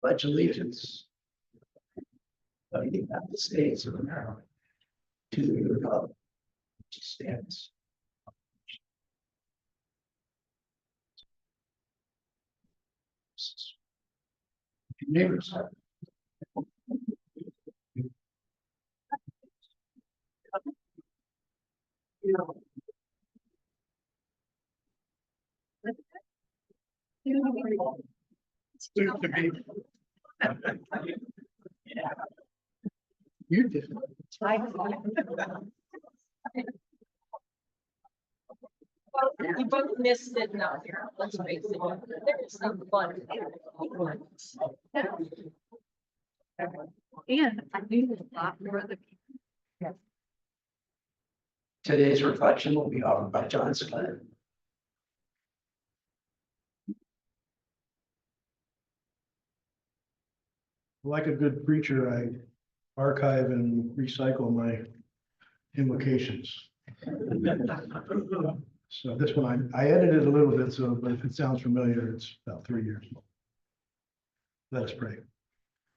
Pledge allegiance to the United States of America, to the republic which stands. Neighbors. You did. You both missed it now here. Let's face it. There's some fun. And I knew a lot more of the people. Today's reflection will be offered by John Seth. Like a good preacher, I archive and recycle my invocations. So this one, I edited a little bit, so but if it sounds familiar, it's about 3 years old. Let us pray.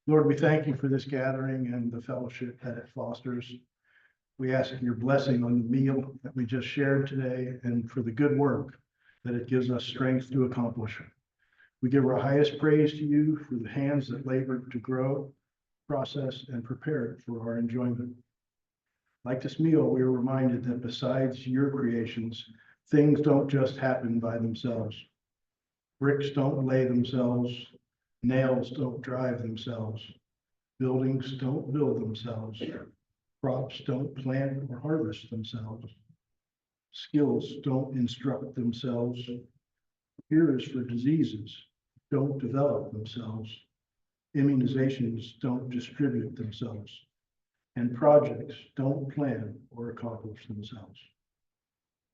Lord, we thank you for this gathering and the fellowship that it fosters. We ask your blessing on the meal that we just shared today and for the good work that it gives us strength to accomplish. We give our highest praise to you for the hands that labored to grow, process, and prepare it for our enjoyment. Like this meal, we are reminded that besides your creations, things don't just happen by themselves. Bricks don't lay themselves, nails don't drive themselves, buildings don't build themselves, crops don't plant or harvest themselves, skills don't instruct themselves, cures for diseases don't develop themselves, immunizations don't distribute themselves, and projects don't plan or accomplish themselves.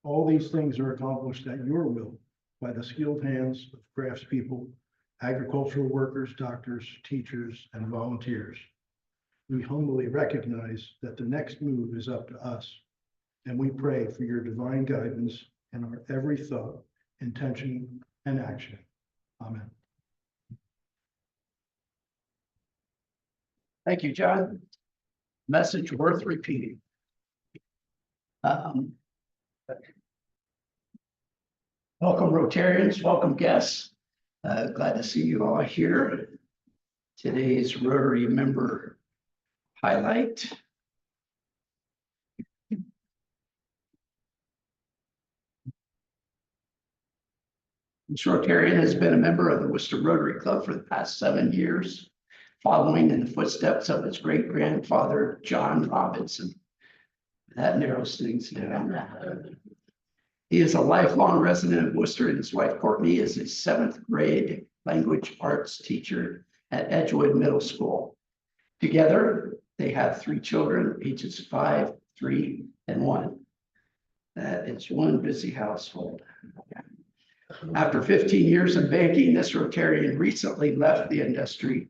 All these things are accomplished at your will by the skilled hands of craftspeople, agricultural workers, doctors, teachers, and volunteers. We humbly recognize that the next move is up to us, and we pray for your divine guidance in our every thought, intention, and action. Amen. Thank you, John. Message worth repeating. Welcome, Rotarians, welcome guests. Glad to see you all here. Today's Rotary member highlight. This Rotarian has been a member of the Wooster Rotary Club for the past 7 years, following in the footsteps of his great-grandfather, John Robinson. That narrows things down. He is a lifelong resident of Worcester, and his wife, Courtney, is a 7th grade language arts teacher at Edgewood Middle School. Together, they have 3 children, ages 5, 3, and 1. That is one busy household. After 15 years in banking, this Rotarian recently left the industry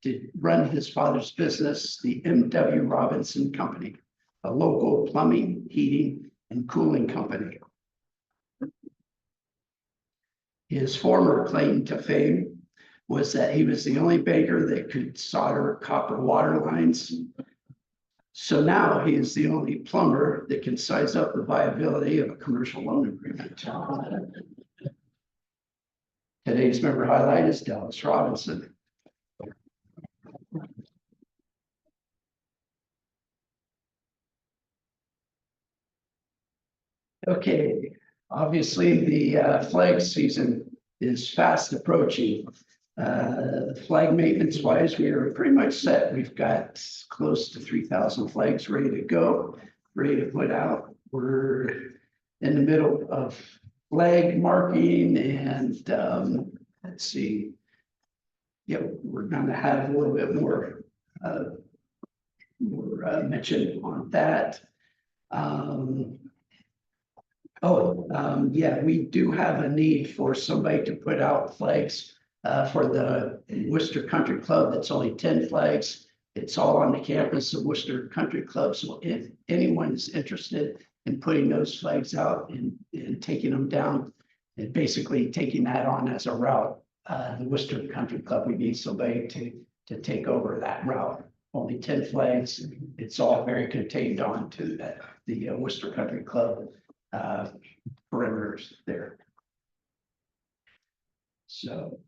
to run his father's business, the M.W. Robinson Company, a local plumbing, heating, and cooling company. His former claim to fame was that he was the only banker that could solder copper water lines. So now he is the only plumber that can size up the viability of a commercial loan agreement. Today's member highlight is Dallas Robinson. Okay, obviously the flag season is fast approaching. Flag maintenance wise, we are pretty much set. We've got close to 3,000 flags ready to go, ready to put out. We're in the middle of flag marking and let's see. Yep, we're going to have a little bit more mention on that. Yeah, we do have a need for somebody to put out flags for the Wooster Country Club. That's only 10 flags. It's all on the campus of Wooster Country Club. So if anyone is interested in putting those flags out and taking them down and basically taking that on as a route, the Worcester Country Club, we need somebody to take over that route. Only 10 flags. It's all very contained onto the Worcester Country Club perimeters there. So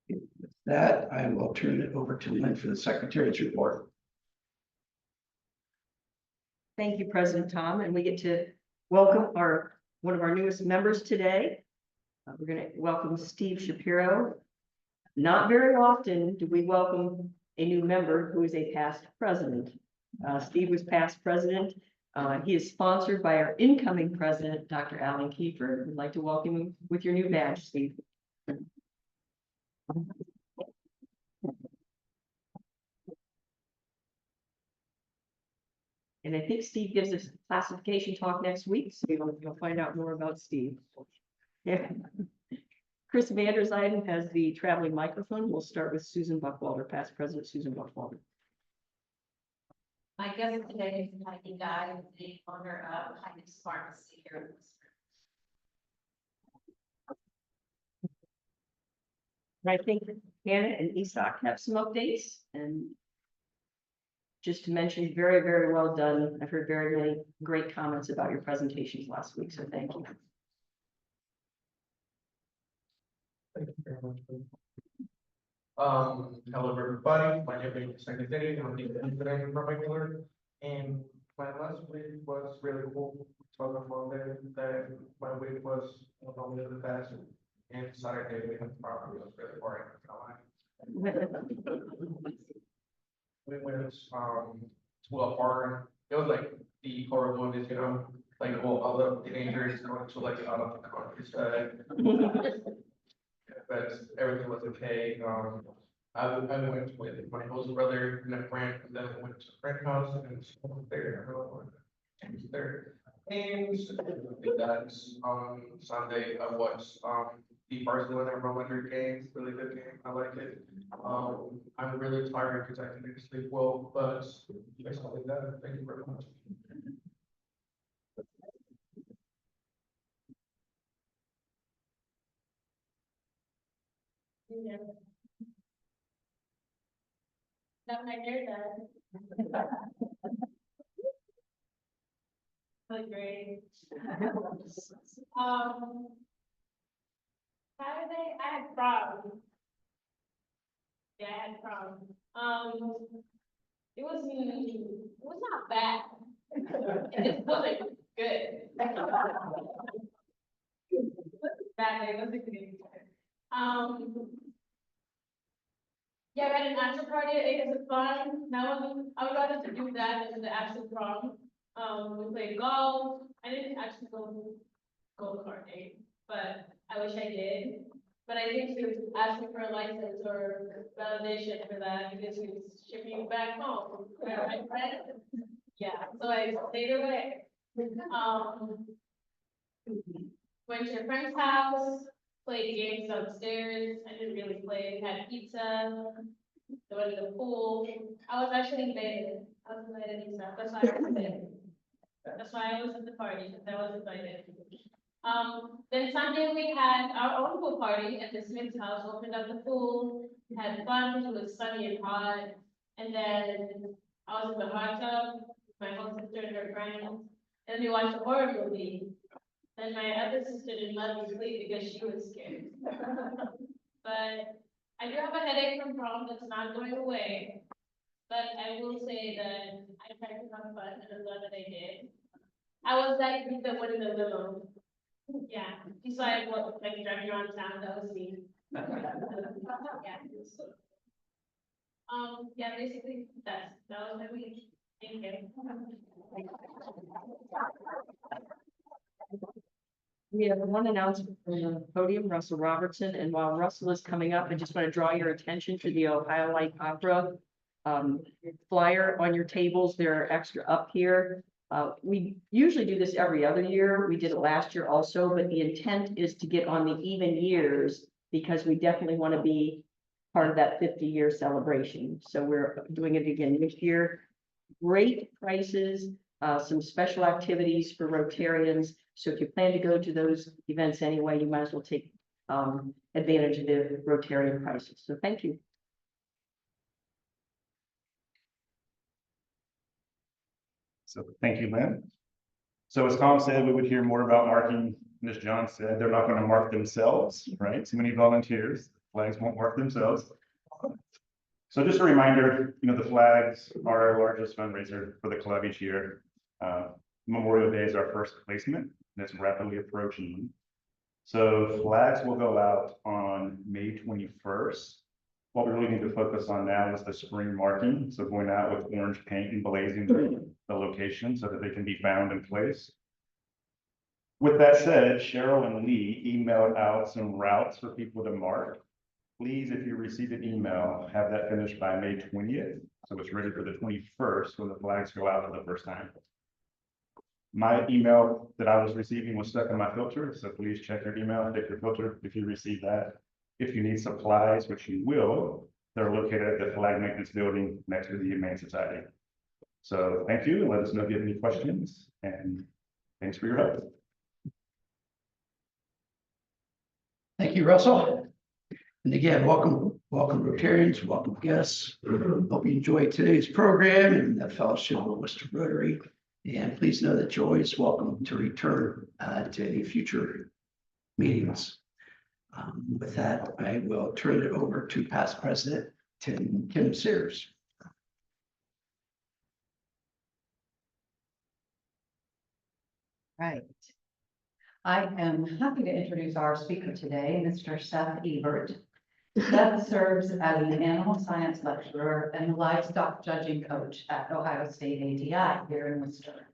with that, I will turn it over to Lynn for the Secretary's report. Thank you, President Tom, and we get to welcome one of our newest members today. We're going to welcome Steve Shapiro. Not very often do we welcome a new member who is a past president. Steve was past president. He is sponsored by our incoming president, Dr. Alan Kiefer. We'd like to welcome you with your new badge, Steve. And I think Steve gives us a classification talk next week, so you'll find out more about Steve. Yeah. Chris Vanderzijden has the traveling microphone. We'll start with Susan Buckwalter, past president Susan Buckwalter. My guest today is Heidi Guy, the owner of Heidi's Pharmacy here in Worcester. I think Hannah and Isak have some updates, and just to mention, very, very well done. I've heard very many great comments about your presentations last week, so thank you. Thank you very much. Hello everybody, my name is Secretary, I'm the President Regular, and my last week was really cool. Talking about that my week was only the best, and Saturday we had property was really boring. We went to a park. It was like the horror movies, you know, like all the teenagers going to like out of the countryside. But everything was okay. I went with my host brother and a friend, and then I went to a friend's house and there, everyone was there. And that's on Sunday I watched the Barcelona Real Madrid game, really good game. I like it. I'm really tired because I didn't sleep well, but you guys all did that. Thank you very much. Yeah. Not my hair done. Great. Saturday, I had prom. Yeah, I had prom. It was not bad. It wasn't good. Bad, it wasn't good. Yeah, I had an after party at 8 of fun. Now I would rather to do that than the actual prom. We played golf. I didn't actually go kart day, but I wish I did. But I think she was asking for a license or validation for that because she was shipping you back home. Right, Fred? Yeah, so I stayed away. Went to a friend's house, played games downstairs. I didn't really play. Had pizza. Went to the pool. I was actually invited. I was invited to stuff. That's why I was invited. That's why I was at the party, because I was invited. Then Sunday we had our own pool party at the Smith's house, opened up the pool, had fun, it was sunny and hot. And then I was in the hot tub, my whole sister and her friends, and then we watched a horror movie. Then my other sister didn't let me sleep because she was scared. But I do have a headache from prom that's not going away. But I will say that I tried to have fun, and I'm glad that I did. I was like the one in the limo. Yeah, she's like, what, like driving around town, that was me. Yeah. Yeah, basically, that was my week. Thank you. We have one announcement from the podium, Russell Robertson, and while Russell is coming up, I just want to draw your attention to the Ohio Light Opera flyer on your tables. They're extra up here. We usually do this every other year. We did it last year also, but the intent is to get on the even years because we definitely want to be part of that 50-year celebration. So we're doing it again this year. Great prices, some special activities for Rotarians. So if you plan to go to those events anyway, you might as well take advantage of the Rotarian prices. So thank you. So thank you, Lynn. So as Tom said, we would hear more about marking. And as John said, they're not going to mark themselves, right? Too many volunteers, flags won't mark themselves. So just a reminder, the flags are our largest fundraiser for the club each year. Memorial Day is our first placement, and it's rapidly approaching. So flags will go out on May 21st. What we really need to focus on now is the spring marking. So going out with orange paint and blazing the location so that they can be found and placed. With that said, Cheryl and Lee emailed out some routes for people to mark. Please, if you receive an email, have that finished by May 20th. So it's ready for the 21st when the flags go out for the first time. My email that I was receiving was stuck in my filter. So please check your email, check your filter if you receive that. If you need supplies, which you will, they're located at the Flag Maintenance Building next to the Humane Society. So thank you, and let us know if you have any questions, and thanks for your help. Thank you, Russell. And again, welcome Rotarians, welcome guests. Hope you enjoyed today's program and the Fellowship of Wooster Rotary. And please know that you're always welcome to return to any future meetings. With that, I will turn it over to past president Kim Sears. Right. I am happy to introduce our speaker today, Mr. Seth Ebert. Seth serves as an animal science lecturer and livestock judging coach at Ohio State ATI here in Worcester.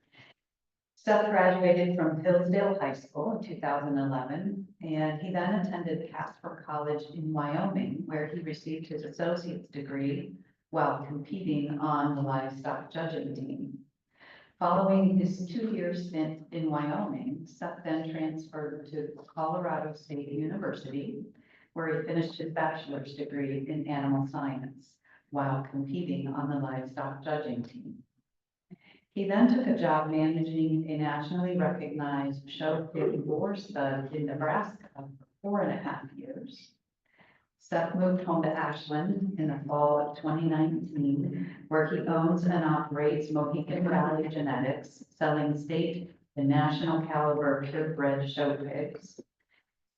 Seth graduated from Hillsdale High School in 2011, and he then attended Casper College in Wyoming, where he received his associate's degree while competing on the livestock judging team. Following his 2-year stint in Wyoming, Seth then transferred to Colorado State University, where he finished his bachelor's degree in animal science while competing on the livestock judging team. He then took a job managing a nationally recognized show pit boar stud in Nebraska for 4.5 years. Seth moved home to Ashland in the fall of 2019, where he owns and operates Mohican Valley Genetics, selling state and national caliber purebred show pigs.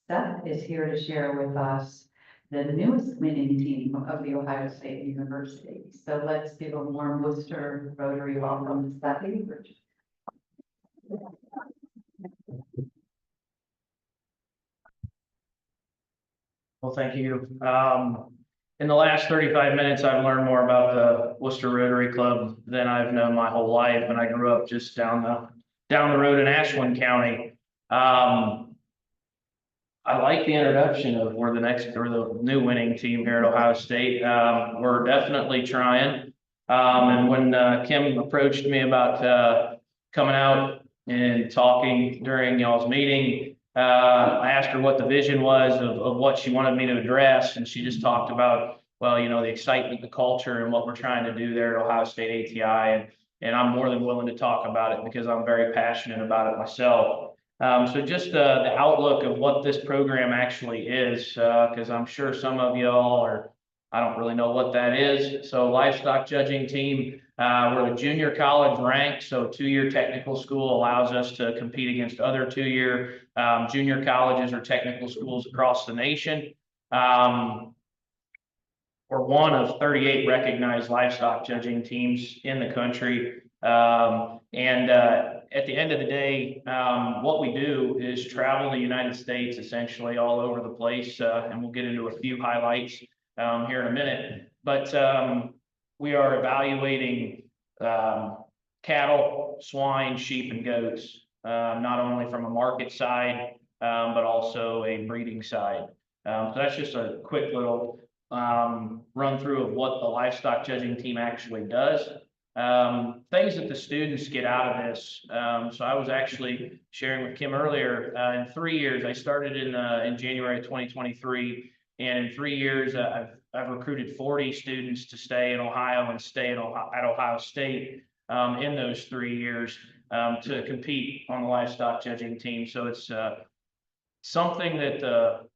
Seth is here to share with us the newest winning team of the Ohio State University. So let's give a warm Wooster Rotary welcome to Seth Ebert. Well, thank you. In the last 35 minutes, I've learned more about the Wooster Rotary Club than I've known my whole life, and I grew up just down the road in Ashland County. I like the introduction of we're the new winning team here at Ohio State. We're definitely trying. And when Kim approached me about coming out and talking during y'all's meeting, I asked her what the vision was of what she wanted me to address, and she just talked about, well, the excitement, the culture, and what we're trying to do there at Ohio State ATI, and I'm more than willing to talk about it because I'm very passionate about it myself. So just the outlook of what this program actually is, because I'm sure some of y'all I don't really know what that is. So livestock judging team, we're a junior college rank, so 2-year technical school allows us to compete against other 2-year junior colleges or technical schools across the nation. We're one of 38 recognized livestock judging teams in the country. At the end of the day, what we do is travel the United States, essentially all over the place, and we'll get into a few highlights here in a minute. But we are evaluating cattle, swine, sheep, and goats, not only from a market side, but also a breeding side. So that's just a quick little run through of what the livestock judging team actually does. Things that the students get out of this. So I was actually sharing with Kim earlier, in 3 years, I started in January of 2023, and in 3 years, I've recruited 40 students to stay in Ohio and stay at Ohio State in those 3 years to compete on the livestock judging team. So it's something that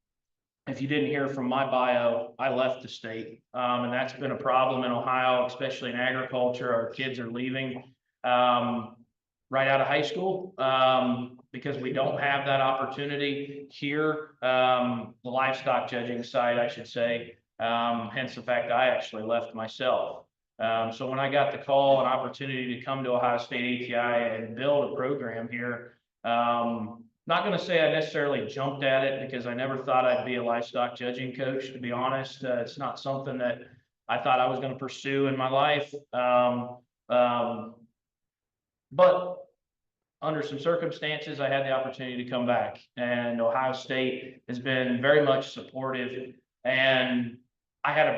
if you didn't hear from my bio, I left the state. And that's been a problem in Ohio, especially in agriculture. Our kids are leaving right out of high school because we don't have that opportunity here. The livestock judging side, I should say, hence the fact I actually left myself. So when I got the call and opportunity to come to Ohio State ATI and build a program here, not going to say I necessarily jumped at it because I never thought I'd be a livestock judging coach, to be honest. It's not something that I thought I was going to pursue in my life. But under some circumstances, I had the opportunity to come back, and Ohio State has been very much supportive. And I had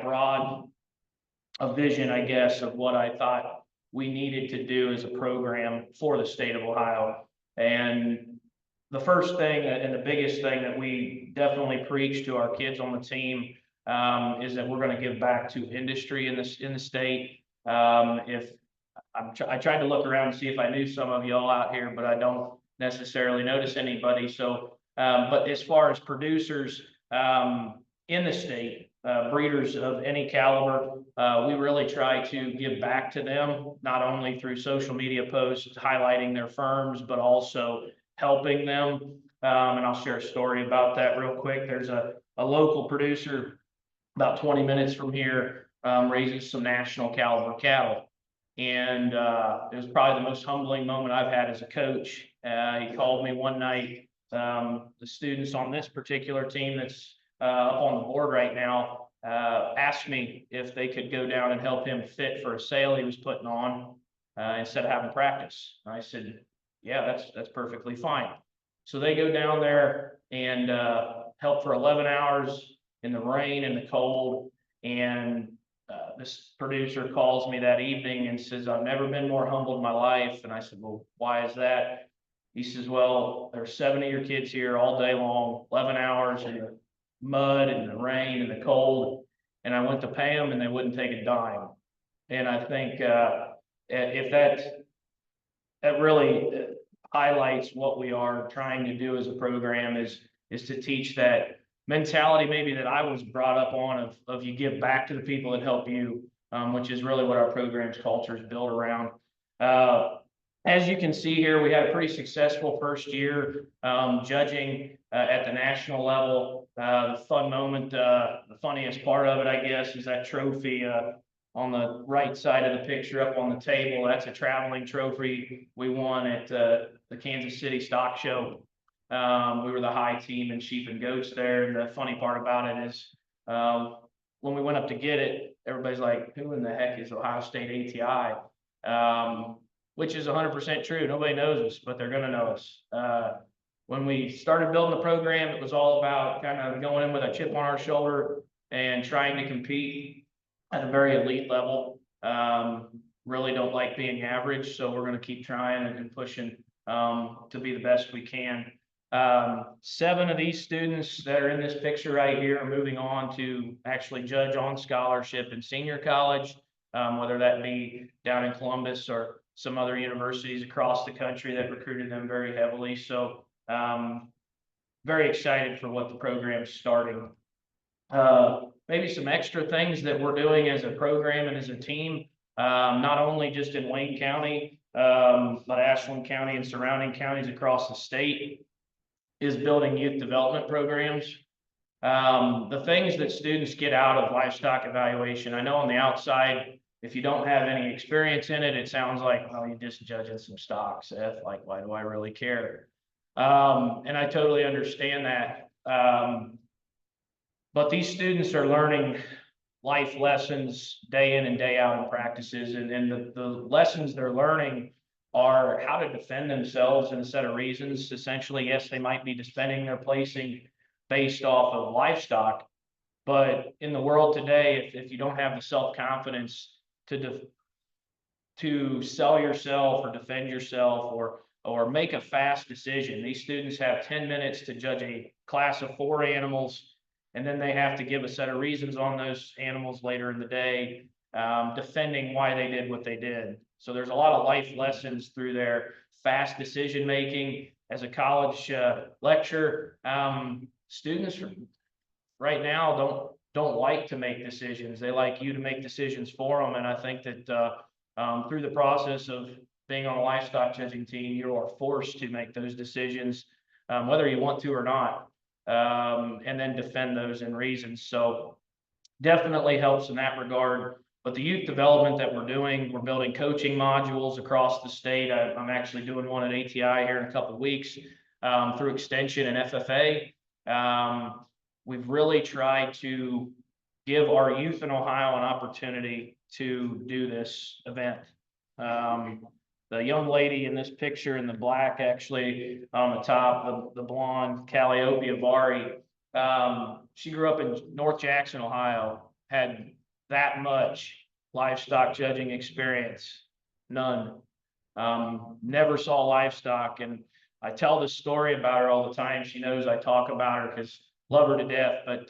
a vision, I guess, of what I thought we needed to do as a program for the state of Ohio. And the first thing and the biggest thing that we definitely preach to our kids on the team is that we're going to give back to industry in the state. I tried to look around and see if I knew some of y'all out here, but I don't necessarily notice anybody. So, but as far as producers in the state, breeders of any caliber, we really try to give back to them, not only through social media posts highlighting their firms, but also helping them. And I'll share a story about that real quick. There's a local producer about 20 minutes from here, raises some national caliber cattle. And it was probably the most humbling moment I've had as a coach. He called me one night. The students on this particular team that's up on the board right now asked me if they could go down and help him fit for a sale he was putting on instead of having practice. And I said, yeah, that's perfectly fine. So they go down there and help for 11 hours in the rain and the cold. And this producer calls me that evening and says, I've never been more humbled in my life. And I said, well, why is that? He says, well, there's 7 of your kids here all day long, 11 hours in the mud and the rain and the cold. And I went to pay them and they wouldn't take a dime. And I think if that really highlights what we are trying to do as a program is to teach that mentality maybe that I was brought up on of you give back to the people that help you, which is really what our program's culture is built around. As you can see here, we had a pretty successful first year judging at the national level. The fun moment, the funniest part of it, I guess, is that trophy on the right side of the picture up on the table. That's a traveling trophy we won at the Kansas City Stock Show. We were the high team in sheep and goats there. And the funny part about it is when we went up to get it, everybody's like, who in the heck is Ohio State ATI? Which is 100% true. Nobody knows us, but they're going to know us. When we started building the program, it was all about kind of going in with a chip on our shoulder and trying to compete at a very elite level. Really don't like being average, so we're going to keep trying and pushing to be the best we can. 7 of these students that are in this picture right here are moving on to actually judge on scholarship in senior college, whether that be down in Columbus or some other universities across the country that recruited them very heavily. So very excited for what the program's starting. Maybe some extra things that we're doing as a program and as a team, not only just in Wayne County, but Ashland County and surrounding counties across the state, is building youth development programs. The things that students get out of livestock evaluation, I know on the outside, if you don't have any experience in it, it sounds like, well, you're just judging some stock, Seth. Like, why do I really care? And I totally understand that. But these students are learning life lessons day in and day out in practices. And the lessons they're learning are how to defend themselves in a set of reasons. Essentially, yes, they might be defending their placing based off of livestock, but in the world today, if you don't have the self-confidence to sell yourself or defend yourself or make a fast decision. These students have 10 minutes to judge a class of 4 animals, and then they have to give a set of reasons on those animals later in the day, defending why they did what they did. So there's a lot of life lessons through their fast decision making. As a college lecturer, students right now don't like to make decisions. They like you to make decisions for them. And I think that through the process of being on a livestock judging team, you are forced to make those decisions, whether you want to or not, and then defend those in reasons. So definitely helps in that regard. But the youth development that we're doing, we're building coaching modules across the state. I'm actually doing one at ATI here in a couple of weeks through Extension and FFA. We've really tried to give our youth in Ohio an opportunity to do this event. The young lady in this picture in the black, actually on the top, the blonde, Calliope Avari, she grew up in North Jackson, Ohio, had that much livestock judging experience, none. Never saw livestock, and I tell this story about her all the time. She knows I talk about her because love her to death. But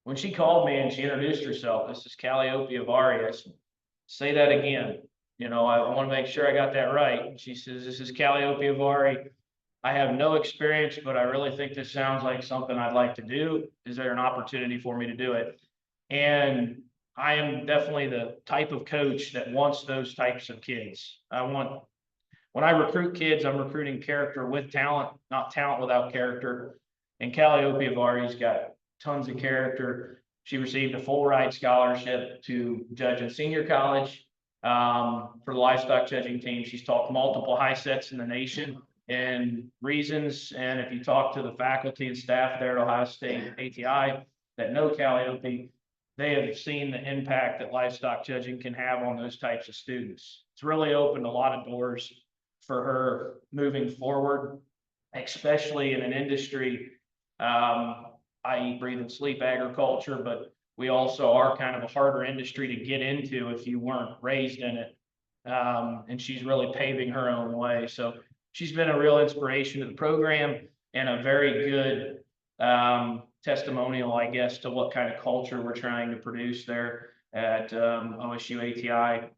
when she called me and she introduced herself, this is Calliope Avari. I said, say that again. You know, I want to make sure I got that right. And she says, this is Calliope Avari. I have no experience, but I really think this sounds like something I'd like to do. Is there an opportunity for me to do it? And I am definitely the type of coach that wants those types of kids. When I recruit kids, I'm recruiting character with talent, not talent without character. And Calliope Avari's got tons of character. She received a full ride scholarship to judge in senior college for the livestock judging team. She's taught multiple high sets in the nation and reasons. And if you talk to the faculty and staff there at Ohio State ATI that know Calliope, they have seen the impact that livestock judging can have on those types of students. It's really opened a lot of doors for her moving forward, especially in an industry, I eat, breathe, and sleep agriculture, but we also are kind of a harder industry to get into if you weren't raised in it. And she's really paving her own way. So she's been a real inspiration to the program and a very good testimonial, I guess, to what kind of culture we're trying to produce there at OSU ATI.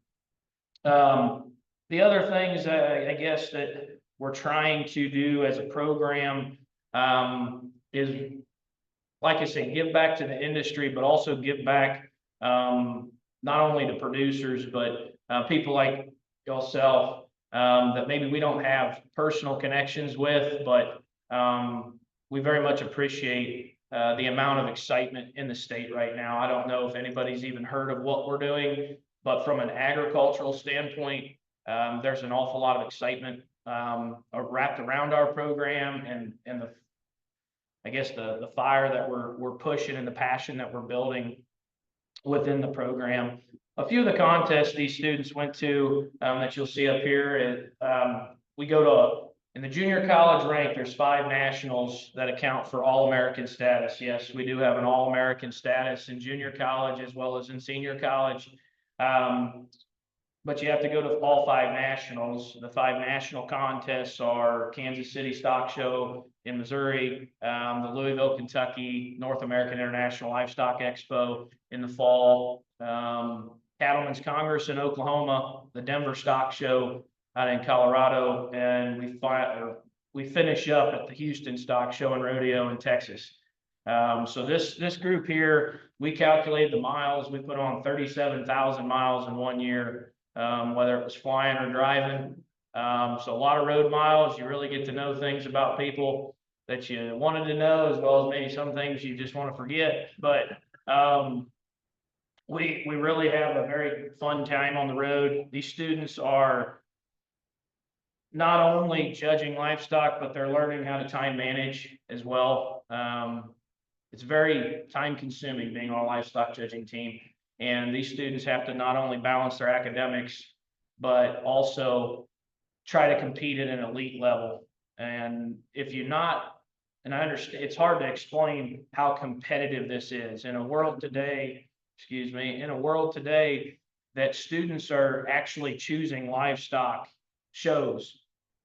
The other things, I guess, that we're trying to do as a program is, like I said, give back to the industry, but also give back not only to producers, but people like yourself that maybe we don't have personal connections with, but we very much appreciate the amount of excitement in the state right now. I don't know if anybody's even heard of what we're doing, but from an agricultural standpoint, there's an awful lot of excitement wrapped around our program and the fire that we're pushing and the passion that we're building within the program. A few of the contests these students went to that you'll see up here, we go to, in the junior college rank, there's 5 nationals that account for All-American status. Yes, we do have an All-American status in junior college as well as in senior college. But you have to go to all 5 nationals. The 5 national contests are Kansas City Stock Show in Missouri, the Louisville, Kentucky, North American International Livestock Expo in the fall, Cattlemen's Congress in Oklahoma, the Denver Stock Show out in Colorado, and we finish up at the Houston Stock Show and Rodeo in Texas. So this group here, we calculated the miles. We put on 37,000 miles in 1 year. Whether it was flying or driving. So a lot of road miles. You really get to know things about people that you wanted to know, as well as maybe some things you just want to forget. But we really have a very fun time on the road. These students are not only judging livestock, but they're learning how to time manage as well. It's very time consuming being on a livestock judging team. And these students have to not only balance their academics, but also try to compete at an elite level. And if you're not, and I understand, it's hard to explain how competitive this is in a world today, that students are actually choosing livestock shows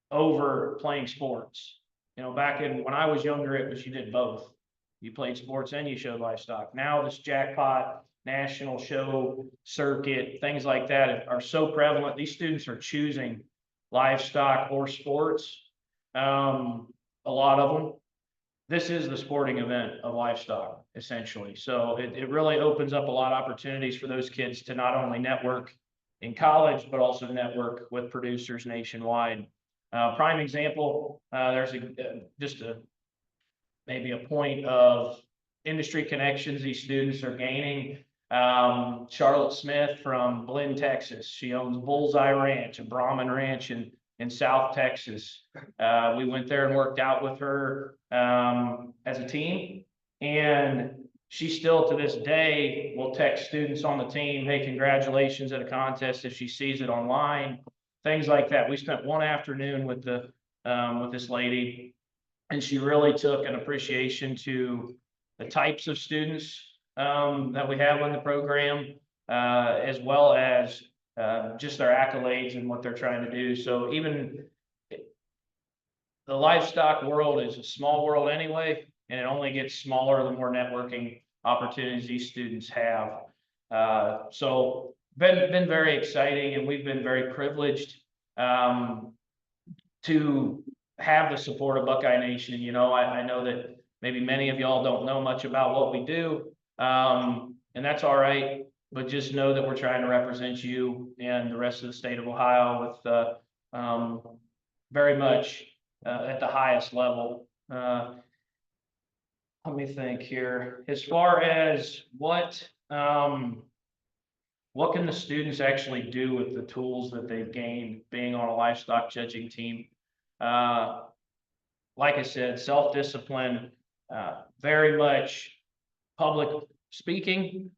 over playing sports. You know, back when I was younger, it was you did both. You played sports and you showed livestock. Now this jackpot national show circuit, things like that are so prevalent. These students are choosing livestock or sports, a lot of them. this is the sporting event of livestock, essentially. So it really opens up a lot of opportunities for those kids to not only network in college, but also network with producers nationwide. Prime example, there's maybe a point of industry connections these students are gaining. Charlotte Smith from Blinn, Texas. She owns Bullseye Ranch, a Brahmin ranch in South Texas. We went there and worked out with her as a team. And she still to this day will text students on the team, hey, congratulations at a contest if she sees it online, things like that. We spent one afternoon with this lady, and she really took an appreciation to the types of students that we have in the program, as well as just their accolades and what they're trying to do. So even the livestock world is a small world anyway, and it only gets smaller the more networking opportunities these students have. So been very exciting, and we've been very privileged to have the support of Buckeye Nation. You know, I know that maybe many of y'all don't know much about what we do, and that's all right. But just know that we're trying to represent you and the rest of the state of Ohio with very much at the highest level. Let me think here. As far as what can the students actually do with the tools that they've gained being on a livestock judging team? Like I said, self-discipline, very much public speaking.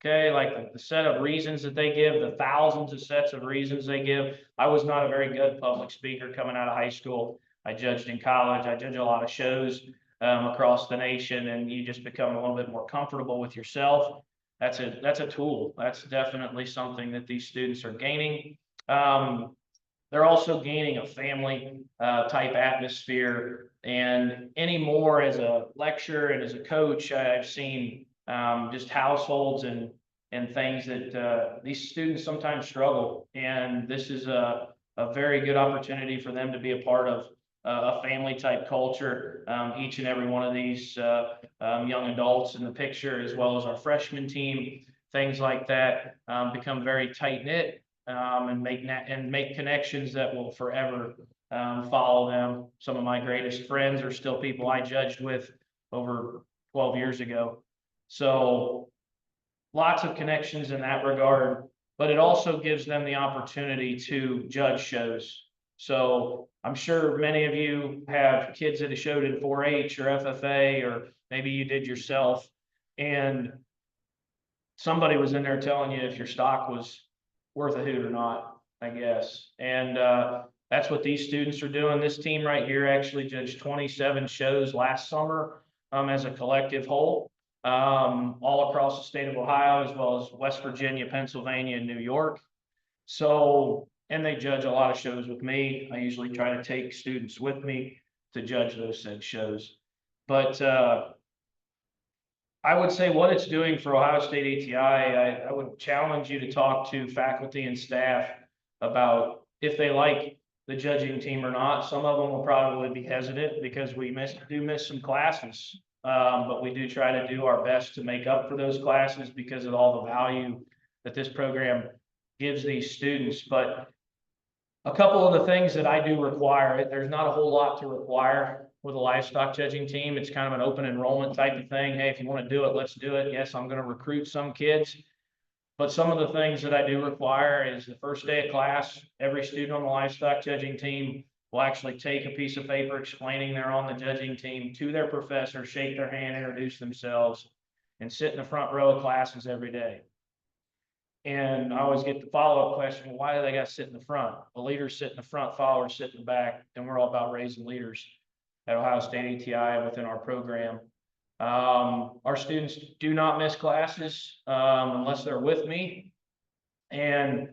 Okay, like the set of reasons that they give, the thousands of sets of reasons they give. I was not a very good public speaker coming out of high school. I judged in college. I judge a lot of shows across the nation, and you just become a little bit more comfortable with yourself. That's a tool. That's definitely something that these students are gaining. They're also gaining a family type atmosphere, and anymore as a lecturer and as a coach, I've seen just households and things that these students sometimes struggle. And this is a very good opportunity for them to be a part of a family type culture. Each and every one of these young adults in the picture, as well as our freshman team, things like that, become very tight knit and make connections that will forever follow them. Some of my greatest friends are still people I judged with over 12 years ago. So lots of connections in that regard, but it also gives them the opportunity to judge shows. So I'm sure many of you have kids that have showed in 4-H or FFA, or maybe you did yourself, and somebody was in there telling you if your stock was worth a hoot or not, I guess. And that's what these students are doing. This team right here actually judged 27 shows last summer as a collective whole. All across the state of Ohio, as well as West Virginia, Pennsylvania, and New York. So, and they judge a lot of shows with me. I usually try to take students with me to judge those said shows. But I would say what it's doing for Ohio State ATI, I would challenge you to talk to faculty and staff about if they like the judging team or not. Some of them will probably be hesitant because we do miss some classes. But we do try to do our best to make up for those classes because of all the value that this program gives these students. But a couple of the things that I do require, there's not a whole lot to require with a livestock judging team. It's kind of an open enrollment type of thing. Hey, if you want to do it, let's do it. Yes, I'm going to recruit some kids. But some of the things that I do require is the first day of class, every student on the livestock judging team will actually take a piece of paper explaining they're on the judging team to their professor, shake their hand, introduce themselves, and sit in the front row of classes every day. And I always get the follow-up question, well, why do they got to sit in the front? The leaders sit in the front, followers sit in the back, and we're all about raising leaders at Ohio State ATI within our program. Our students do not miss classes unless they're with me. And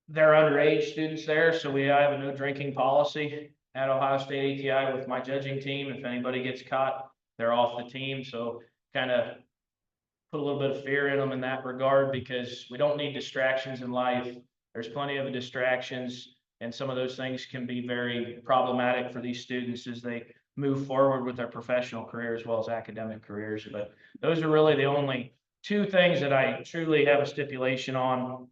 they're underage students there, so I have a no drinking policy at Ohio State ATI with my judging team. If anybody gets caught, they're off the team. So kind of put a little bit of fear in them in that regard, because we don't need distractions in life. There's plenty of distractions, and some of those things can be very problematic for these students as they move forward with their professional career as well as academic careers. But those are really the only two things that I truly have a stipulation on.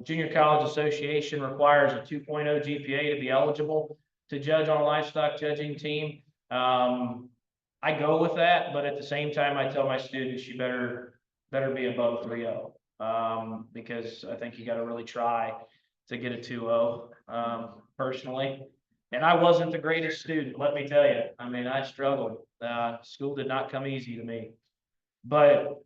Junior College Association requires a 2.0 GPA to be eligible to judge on a livestock judging team. I go with that, but at the same time, I tell my students, you better be above a 3.0, because I think you got to really try to get a 2.0, personally. And I wasn't the greatest student, let me tell you. I mean, I struggled. School did not come easy to me, but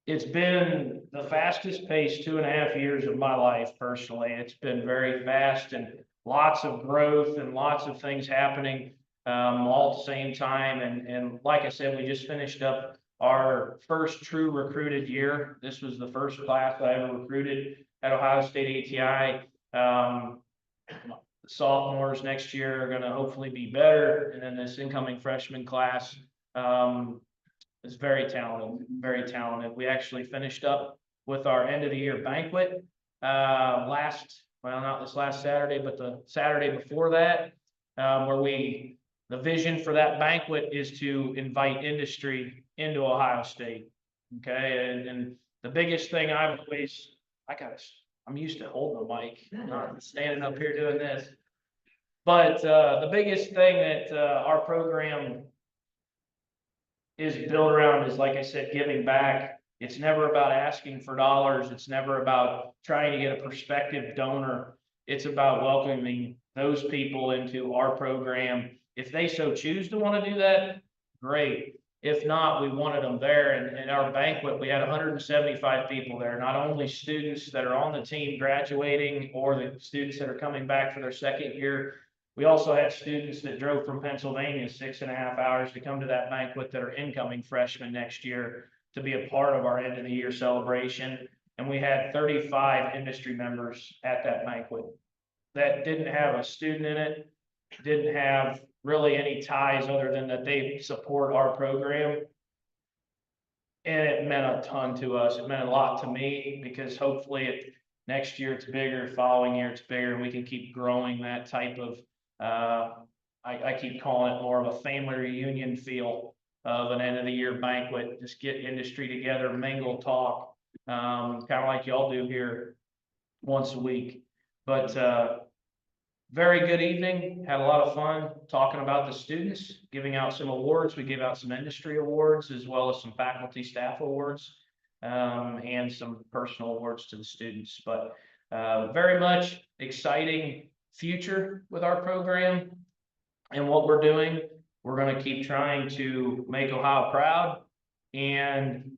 it's been the fastest paced 2.5 years of my life personally. It's been very fast and lots of growth and lots of things happening all at the same time. And like I said, we just finished up our first true recruited year. This was the first class I ever recruited at Ohio State ATI. The sophomores next year are going to hopefully be better. And then this incoming freshman class is very talented, very talented. We actually finished up with our end of the year banquet not this last Saturday, but the Saturday before that, where the vision for that banquet is to invite industry into Ohio State. Okay, and the biggest thing I'm used to holding the mic, not standing up here doing this. But the biggest thing that our program is built around is, like I said, giving back. It's never about asking for dollars. It's never about trying to get a prospective donor. It's about welcoming those people into our program. If they so choose to want to do that, great. If not, we wanted them there. And in our banquet, we had 175 people there, not only students that are on the team graduating or the students that are coming back for their second year. We also had students that drove from Pennsylvania 6.5 hours to come to that banquet that are incoming freshmen next year to be a part of our end of the year celebration. And we had 35 industry members at that banquet that didn't have a student in it, didn't have really any ties other than that they support our program. And it meant a ton to us. It meant a lot to me, because hopefully next year it's bigger, following year it's bigger, and we can keep growing that type of, I keep calling it more of a family reunion feel of an end of the year banquet. Just get industry together, mingle, talk, kind of like y'all do here once a week. But very good evening. Had a lot of fun talking about the students, giving out some awards. We gave out some industry awards as well as some faculty staff awards, and some personal awards to the students. But very much exciting future with our program and what we're doing. We're going to keep trying to make Ohio proud and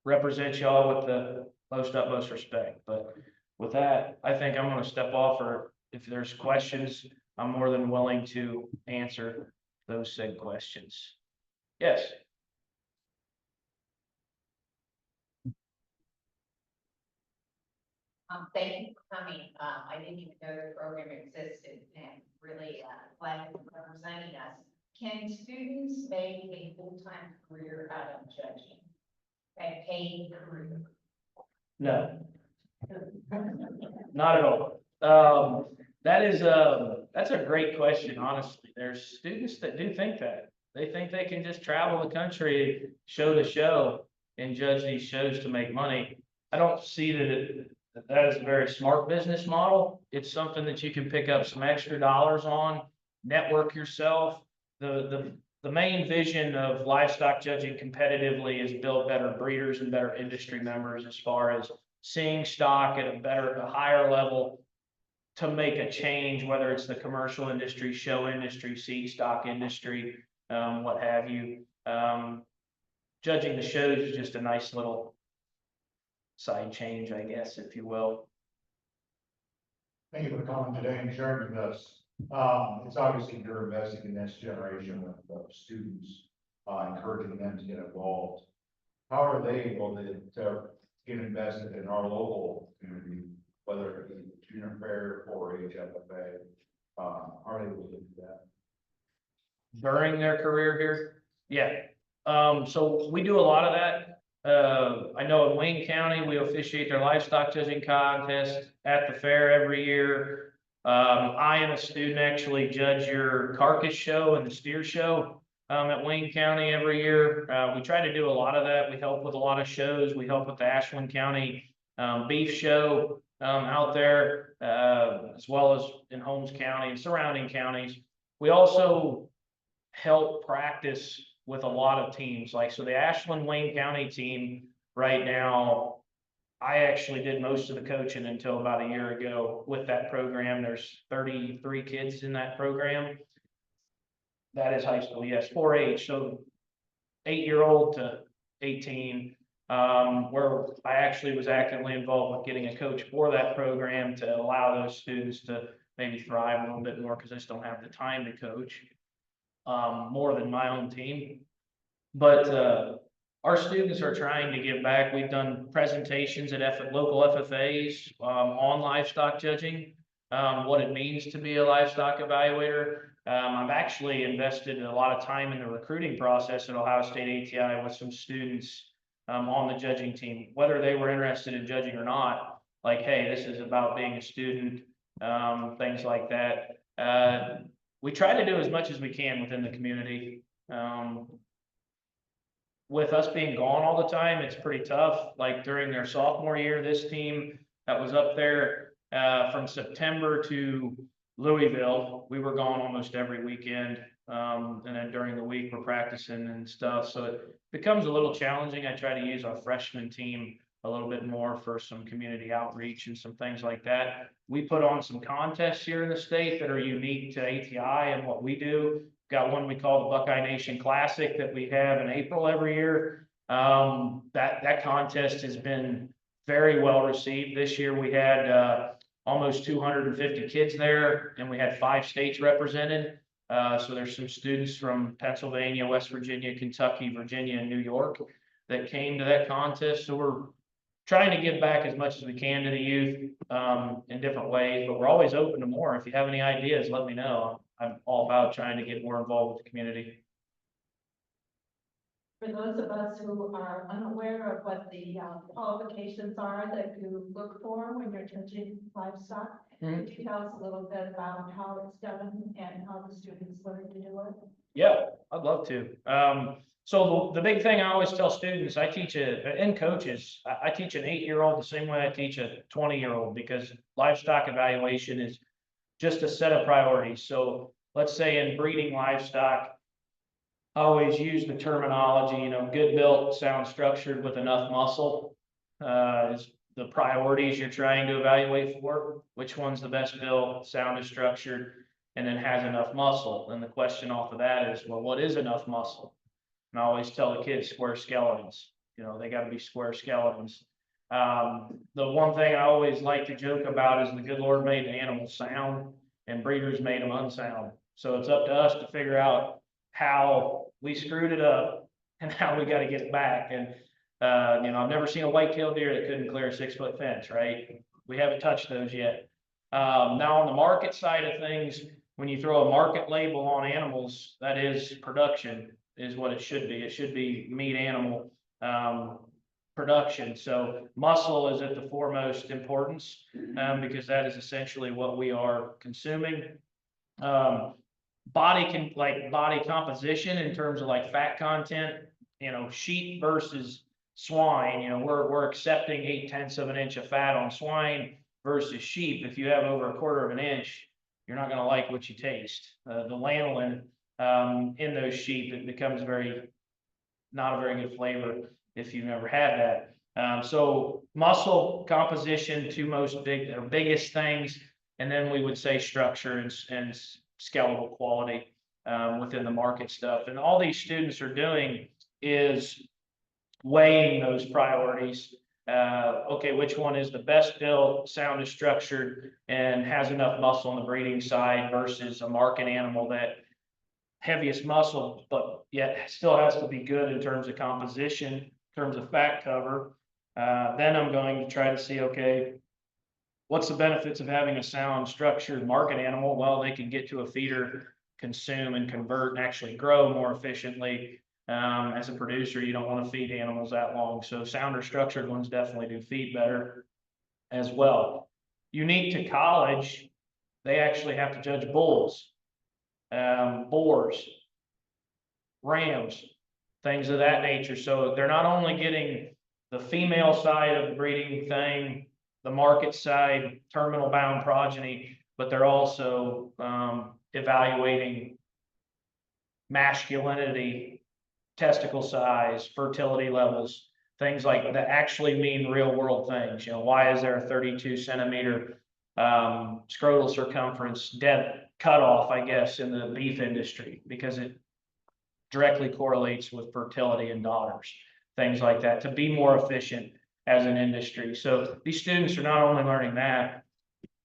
represent y'all with the utmost respect. But with that, I think I'm going to step off, or if there's questions, I'm more than willing to answer those said questions. Yes. Thank you for coming. I didn't even know the program existed, and really glad you're representing us. Can students make a full-time career out of judging? A paid career? No. Not at all. That's a great question, honestly. There's students that do think that. They think they can just travel the country, show to show, and judge these shows to make money. I don't see that is a very smart business model. It's something that you can pick up some extra dollars on, network yourself. The main vision of livestock judging competitively is build better breeders and better industry members, as far as seeing stock at a higher level to make a change, whether it's the commercial industry, show industry, seed stock industry, what have you. Judging the shows is just a nice little side change, I guess, if you will. Thank you for coming today and sharing with us. It's obviously you're investing in this generation of students, encouraging them to get involved. How are they able to get invested in our local community, whether it be junior fair or HFFA? Are they able to do that During their career here? Yeah. So we do a lot of that. I know in Wayne County, we officiate their livestock judging contest at the fair every year. I and a student actually judge your carcass show and the steer show at Wayne County every year. We try to do a lot of that. We help with a lot of shows. We help with the Ashland County beef show out there, as well as in Holmes County and surrounding counties. We also help practice with a lot of teams. Like, so the Ashland Wayne County team right now, I actually did most of the coaching until about a year ago with that program. There's 33 kids in that program. That is high school, yes, 4-H, so 8-year-old to 18. Where I actually was actively involved with getting a coach for that program to allow those students to maybe thrive a little bit more, because I just don't have the time to coach more than my own team. But our students are trying to give back. We've done presentations at local FFAs on livestock judging, what it means to be a livestock evaluator. I've actually invested a lot of time in the recruiting process at Ohio State ATI with some students on the judging team, whether they were interested in judging or not. Like, hey, this is about being a student, things like that. We try to do as much as we can within the community. With us being gone all the time, it's pretty tough. Like during their sophomore year, this team that was up there from September to Louisville, we were gone almost every weekend. And then during the week, we're practicing and stuff. So it becomes a little challenging. I try to use our freshman team a little bit more for some community outreach and some things like that. We put on some contests here in the state that are unique to ATI and what we do. Got one we call the Buckeye Nation Classic that we have in April every year. That contest has been very well received. This year we had almost 250 kids there, and we had 5 states represented. So there's some students from Pennsylvania, West Virginia, Kentucky, Virginia, and New York that came to that contest. So we're trying to give back as much as we can to the youth in different ways, but we're always open to more. If you have any ideas, let me know. I'm all about trying to get more involved with the community. For those of us who are unaware of what the qualifications are that you look for when you're judging livestock, could you tell us a little bit about how it's done and how the students learn to do it? Yeah, I'd love to. So the big thing I always tell students, I teach and coaches, I teach an 8-year-old the same way I teach a 20-year-old, because livestock evaluation is just a set of priorities. So let's say in breeding livestock, I always use the terminology, good built, sound structured with enough muscle is the priorities you're trying to evaluate for. Which one's the best built, sound is structured, and then has enough muscle? And the question off of that is, well, what is enough muscle? And I always tell the kids square skeletons. They got to be square skeletons. The one thing I always like to joke about is the good Lord made the animals sound and breeders made them unsound. So it's up to us to figure out how we screwed it up and how we got to get it back. And, I've never seen a white-tailed deer that couldn't clear a 6-foot fence, right? We haven't touched those yet. Now on the market side of things, when you throw a market label on animals, that is production is what it should be. It should be meat animal production. So muscle is at the foremost importance because that is essentially what we are consuming. Body composition in terms of like fat content, sheep versus swine, we're accepting 0.8 of an inch of fat on swine versus sheep. If you have over 1/4 of an inch, you're not going to like what you taste. The lanolin in those sheep, it becomes not a very good flavor if you've never had that. So muscle composition, biggest things, and then we would say structure and skeletal quality within the market stuff. And all these students are doing is weighing those priorities. Okay, which one is the best built, sound is structured, and has enough muscle on the breeding side versus a market animal that heaviest muscle, but yet still has to be good in terms of composition, in terms of fat cover. Then I'm going to try to see, okay, what's the benefits of having a sound structured market animal? Well, they can get to a feeder, consume and convert and actually grow more efficiently. As a producer, you don't want to feed animals that long. So sounder structured ones definitely do feed better as well. Unique to college, they actually have to judge bulls, boars, rams, things of that nature. So they're not only getting the female side of the breeding thing, the market side, terminal bound progeny, but they're also evaluating masculinity, testicle size, fertility levels, things like that actually mean real world things. You know, why is there a 32 centimeter scrotal circumference dead cutoff, I guess, in the beef industry? Because it directly correlates with fertility in daughters, things like that, to be more efficient as an industry. So these students are not only learning that,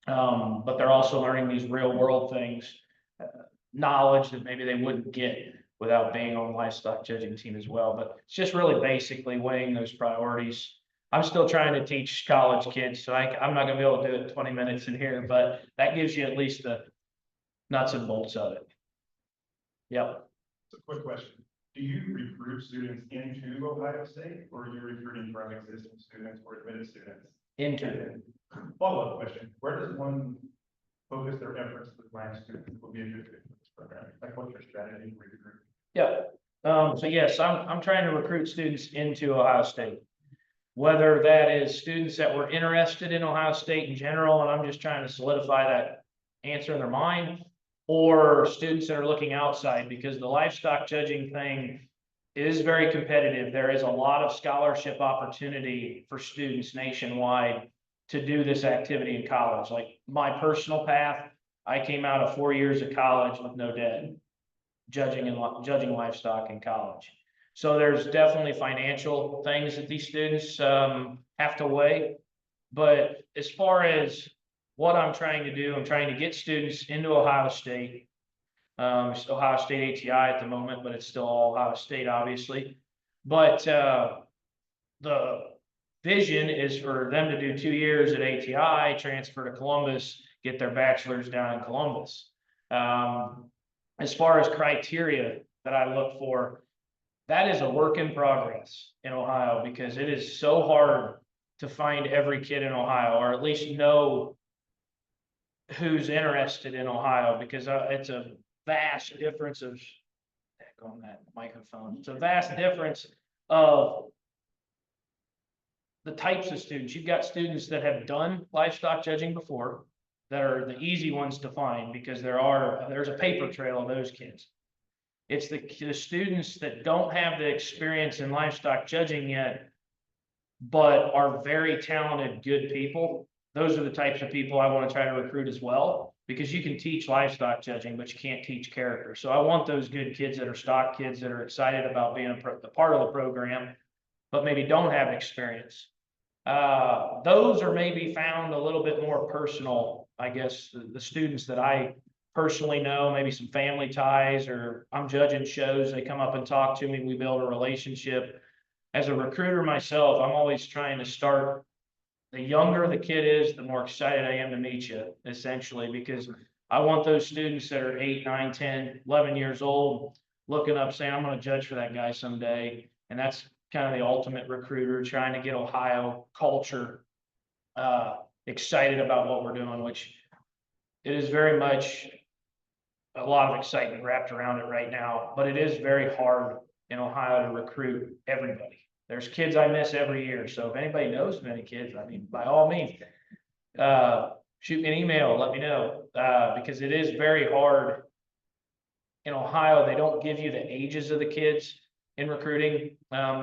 but they're also learning these real world things, knowledge that maybe they wouldn't get without being on livestock judging team as well. But it's just really basically weighing those priorities. I'm still trying to teach college kids, so I'm not gonna be able to do it 20 minutes in here, but that gives you at least the nuts and bolts of it. Yep. So quick question. Do you recruit students into Ohio State, or are you recruiting from existing students or admitted students? Into. Follow-up question, where does one focus their efforts to find students who will be a good fit for this program? Like, what's your strategy for recruiting? Yeah. So yes, I'm trying to recruit students into Ohio State. Whether that is students that were interested in Ohio State in general, and I'm just trying to solidify that answer in their mind, or students that are looking outside, because the livestock judging thing is very competitive. There is a lot of scholarship opportunity for students nationwide to do this activity in college. Like my personal path, I came out of 4 years of college with no debt, judging livestock in college. So there's definitely financial things that these students have to weigh. But as far as what I'm trying to do, I'm trying to get students into Ohio State. It's Ohio State ATI at the moment, but it's still all Ohio State, obviously. But the vision is for them to do 2 years at ATI, transfer to Columbus, get their bachelor's down in Columbus. As far as criteria that I look for, that is a work in progress in Ohio, because it is so hard to find every kid in Ohio, or at least know who's interested in Ohio, because it's a vast difference of, heck on that microphone, it's a vast difference of the types of students. You've got students that have done livestock judging before, that are the easy ones to find, because there's a paper trail of those kids. It's the students that don't have the experience in livestock judging yet, but are very talented, good people. Those are the types of people I want to try to recruit as well, because you can teach livestock judging, but you can't teach character. So I want those good kids that are stock kids that are excited about being a part of the program, but maybe don't have experience. Those are maybe found a little bit more personal, I guess, the students that I personally know, maybe some family ties, or I'm judging shows, they come up and talk to me, we build a relationship. As a recruiter myself, I'm always trying to start, the younger the kid is, the more excited I am to meet you, essentially, because I want those students that are 8, 9, 10, 11 years old looking up saying, I'm going to judge for that guy someday. And that's kind of the ultimate recruiter, trying to get Ohio culture excited about what we're doing, which it is very much a lot of excitement wrapped around it right now, but it is very hard in Ohio to recruit everybody. There's kids I miss every year. So if anybody knows of any kids, I mean, by all means, shoot me an email, let me know, because it is very hard in Ohio. They don't give you the ages of the kids in recruiting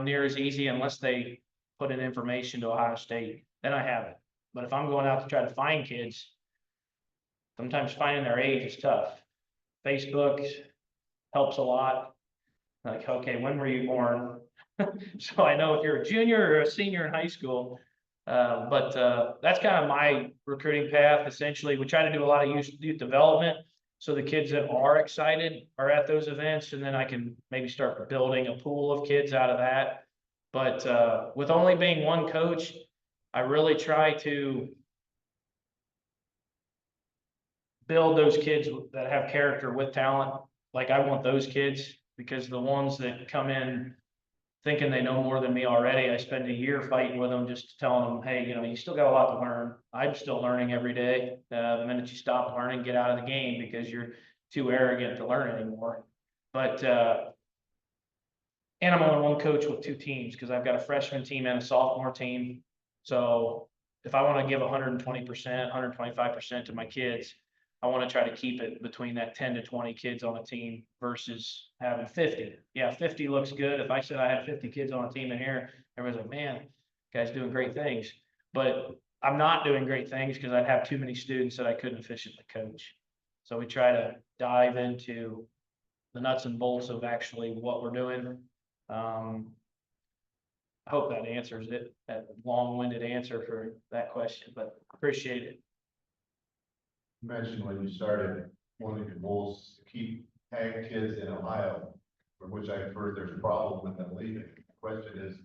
near as easy, unless they put in information to Ohio State. Then I have it. But if I'm going out to try to find kids, sometimes finding their age is tough. Facebook helps a lot. Like, okay, when were you born? So I know if you're a junior or a senior in high school. But that's kind of my recruiting path. Essentially, we try to do a lot of youth development, so the kids that are excited are at those events, and then I can maybe start building a pool of kids out of that. But with only being one coach, I really try to build those kids that have character with talent. Like, I want those kids, because the ones that come in thinking they know more than me already. I spend a year fighting with them, just telling them, hey, you still got a lot to learn. I'm still learning every day. The minute you stop learning, get out of the game because you're too arrogant to learn anymore. But, and I'm only one coach with 2 teams because I've got a freshman team and a sophomore team. So if I want to give 120%, 125% to my kids, I want to try to keep it between that 10 to 20 kids on a team versus having 50. Yeah, 50 looks good. If I said I had 50 kids on a team in here, everybody's like, man, guy's doing great things. But I'm not doing great things because I'd have too many students that I couldn't efficiently coach. So we try to dive into the nuts and bolts of actually what we're doing. I hope that answers it, that long-winded answer for that question, but appreciate it. You mentioned when you started, one of your goals is to keep ag kids in Ohio, for which I've heard there's a problem with them leaving. The question is,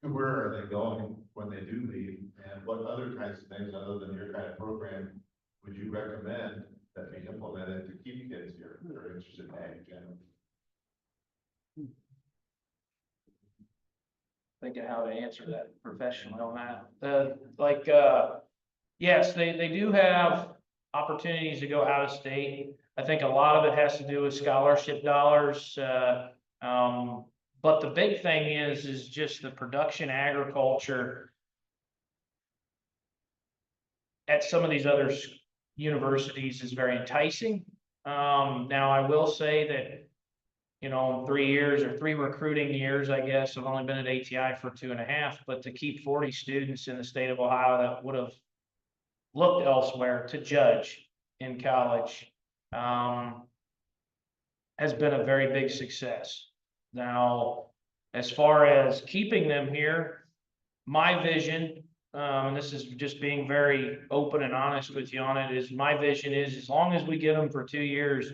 where are they going when they do leave? And what other kinds of things, other than your kind of program, would you recommend that be implemented to keep kids here that are interested in ag generally? Thinking how to answer that professionally on that. Yes, they do have opportunities to go out of state. I think a lot of it has to do with scholarship dollars. But the big thing is just the production agriculture at some of these other universities is very enticing. Now I will say that, 3 years or 3 recruiting years, I guess, I've only been at ATI for 2.5, but to keep 40 students in the state of Ohio that would have looked elsewhere to judge in college, has been a very big success. Now, as far as keeping them here, my vision, and this is just being very open and honest with you on it, is my vision is as long as we get them for 2 years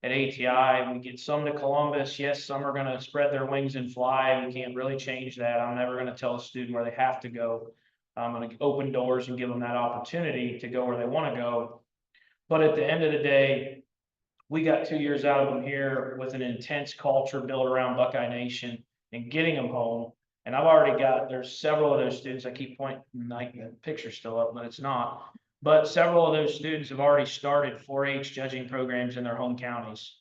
at ATI, we get some to Columbus. Yes, some are going to spread their wings and fly. We can't really change that. I'm never going to tell a student where they have to go. I'm going to open doors and give them that opportunity to go where they want to go. But at the end of the day, we got 2 years out of them here with an intense culture built around Buckeye Nation and getting them home. And I've already there's several of those students, I keep pointing, the picture's still up, but it's not. But several of those students have already started 4-H judging programs in their home counties.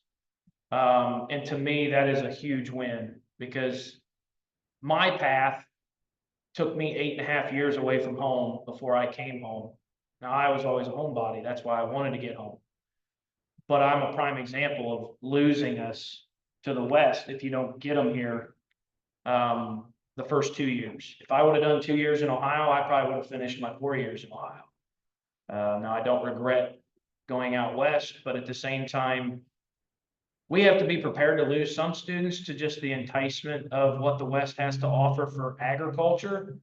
And to me, that is a huge win because my path took me 8.5 years away from home before I came home. Now, I was always a homebody. That's why I wanted to get home. But I'm a prime example of losing us to the West if you don't get them here the first 2 years. If I would have done 2 years in Ohio, I probably would have finished my 4 years in Ohio. Now, I don't regret going out West, but at the same time, we have to be prepared to lose some students to just the enticement of what the West has to offer for agriculture.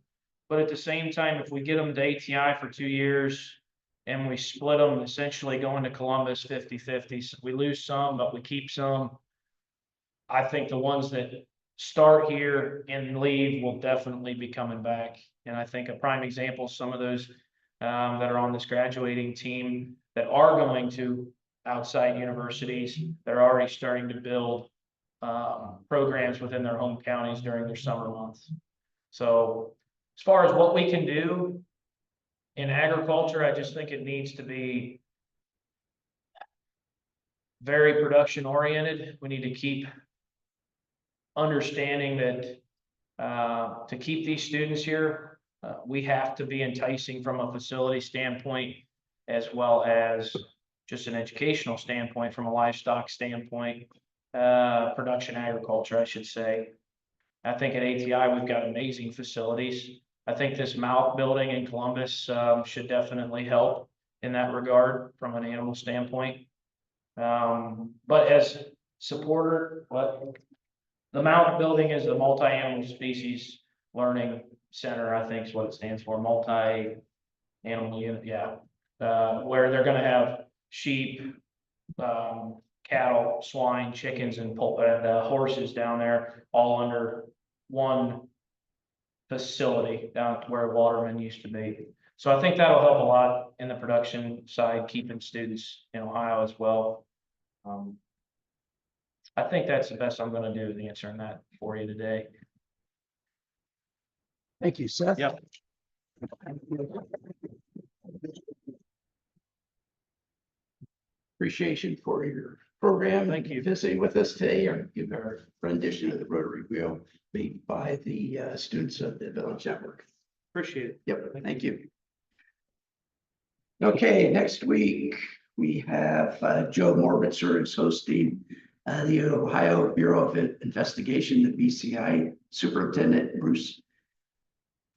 But at the same time, if we get them to ATI for 2 years and we split them, essentially going to Columbus 50-50, so we lose some, but we keep some. I think the ones that start here and leave will definitely be coming back. And I think a prime example, some of those that are on this graduating team that are going to outside universities, they're already starting to build programs within their home counties during their summer months. So as far as what we can do in agriculture, I just think it needs to be very production oriented. We need to keep understanding that to keep these students here, we have to be enticing from a facility standpoint, as well as just an educational standpoint, from a livestock standpoint, production agriculture, I should say. I think at ATI, we've got amazing facilities. I think this mouth building in Columbus should definitely help in that regard from an animal standpoint. But as supporter, the mouth building is the multi-animal species learning center, I think is what it stands for, multi-animal unit, yeah. Where they're gonna have sheep, cattle, swine, chickens, and horses down there, all under one facility down where Waterman used to be. So I think that'll help a lot in the production side, keeping students in Ohio as well. I think that's the best I'm gonna do in answering that for you today. Thank you, Seth. Yep. Appreciation for your program. Thank you. Visiting with us today, or give our rendition of the Rotary Wheel made by the students of the Village Network. Appreciate it. Yep, thank you. Okay, next week, we have Joe Morbitzer is hosting the Ohio Bureau of Investigation, the BCI Superintendent Bruce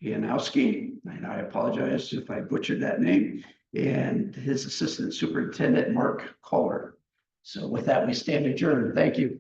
Janowski, and I apologize if I butchered that name, and his Assistant Superintendent Mark Kohler. So with that, we stand adjourned. Thank you.